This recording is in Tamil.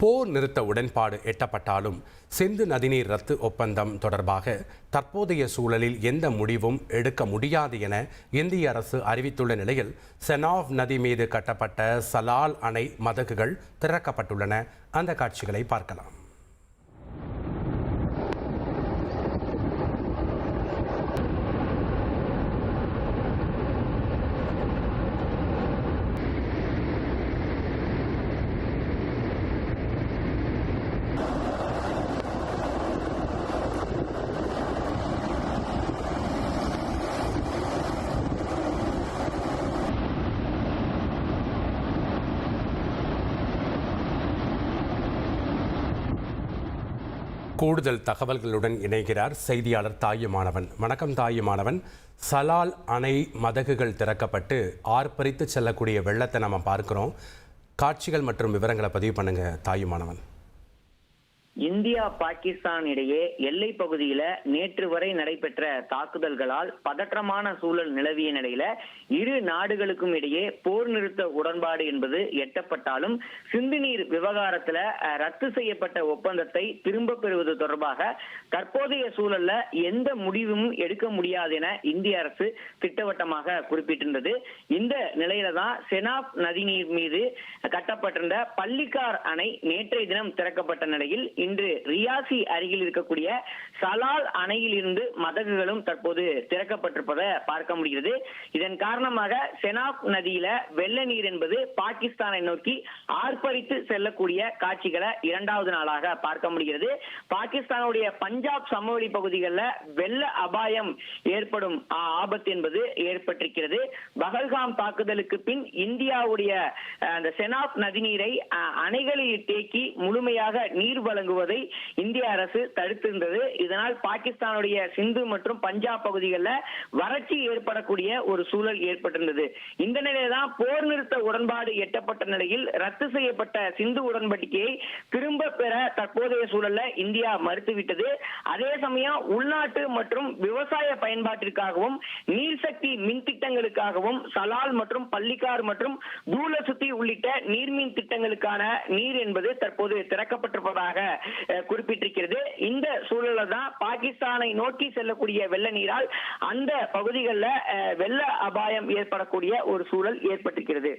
போர் நிறுத்த உடன்பாடு எட்டப்பட்டாலும் சிந்து நதிநீர் ரத்து ஒப்பந்தம் தொடர்பாக தற்போதைய சூழலில் எந்த முடிவும் எடுக்க முடியாது என இந்திய அரசு அறிவித்துள்ள நிலையில் செனாப் நதி மீது கட்டப்பட்ட சலால் அணை மதகுகள் திறக்கப்பட்டுள்ளன. அந்த காட்சிகளை பார்க்கலாம். கூடுதல் தகவல்களுடன் இணைகிறார் செய்தியாளர் தாயுமானவன். வணக்கம் தாயுமானவன். சலால் அணை மதகுகள் திறக்கப்பட்டு ஆர்ப்பரித்து செல்லக்கூடிய வெள்ளத்தை நம்ம பார்க்கிறோம். காட்சிகள் மற்றும் விவரங்களை பதிவு பண்ணுங்க தாயுமானவன். இந்தியா பாகிஸ்தான் இடையே எல்லை பகுதியில நேற்று வரை நடைபெற்ற தாக்குதல்களால் பதற்றமான சூழல் நிலவிய நிலையில இரு நாடுகளுக்கும் இடையே போர் நிறுத்த உடன்பாடு என்பது எட்டப்பட்டாலும் சிந்து நீர் விவகாரத்துல ரத்து செய்யப்பட்ட ஒப்பந்தத்தை திரும்ப பெறுவது தொடர்பாக தற்போதைய சூழல்ல எந்த முடிவும் எடுக்க முடியாது என இந்திய அரசு திட்டவட்டமாக குறிப்பிட்டிருந்தது. இந்த நிலையில தான் செனாப் நதிநீர் மீது கட்டப்பட்டிருந்த பள்ளிக்கார் அணை நேற்றைய தினம் திறக்கப்பட்ட நிலையில் இன்று ரியாசி அருகில் இருக்கக்கூடிய சலால் அணையில் இருந்து மதகுகளும் தற்போது திறக்கப்பட்டிருப்பதை பார்க்க முடிகிறது. இதன் காரணமாக செனாப் நதியில வெள்ள நீர் என்பது பாகிஸ்தானை நோக்கி ஆர்ப்பரித்து செல்லக்கூடிய காட்சிகளை இரண்டாவது நாளாக பார்க்க முடிகிறது. பாகிஸ்தானுடைய பஞ்சாப் சமவெளி பகுதிகளில் வெள்ள அபாயம் ஏற்படும் ஆபத்து என்பது ஏற்பட்டிருக்கிறது. பகல்காம் தாக்குதலுக்கு பின் இந்தியாவுடைய அந்த செனாப் நதிநீரை அணைகளில் தேக்கி முழுமையாக நீர் வழங்குவதை இந்திய அரசு தடுத்திருந்தது. இதனால் பாகிஸ்தானுடைய சிந்து மற்றும் பஞ்சாப் பகுதிகளில் வறட்சி ஏற்படக்கூடிய ஒரு சூழல் ஏற்பட்டிருந்தது. இந்த நிலையில்தான் போர் நிறுத்த உடன்பாடு எட்டப்பட்ட நிலையில் ரத்து செய்யப்பட்ட சிந்து உடன்படிக்கையை திரும்ப பெற தற்போதைய சூழல்ல இந்தியா மறுத்துவிட்டது. அதே சமயம் உள்நாட்டு மற்றும் விவசாய பயன்பாட்டிற்காகவும் நீர்சக்தி மின் திட்டங்களுக்காகவும் சலால் மற்றும் பள்ளிக்கார் மற்றும் தூலசுத்தி உள்ளிட்ட நீர்மின் திட்டங்களுக்கான நீர் என்பது தற்போது திறக்கப்பட்டிருப்பதாக குறிப்பிட்டிருக்கிறது. இந்த சூழல தான் பாகிஸ்தானை நோக்கி செல்லக்கூடிய வெள்ள நீரால் அந்த பகுதிகளில் வெள்ள அபாயம் ஏற்படக்கூடிய ஒரு சூழல் ஏற்பட்டிருக்கிறது.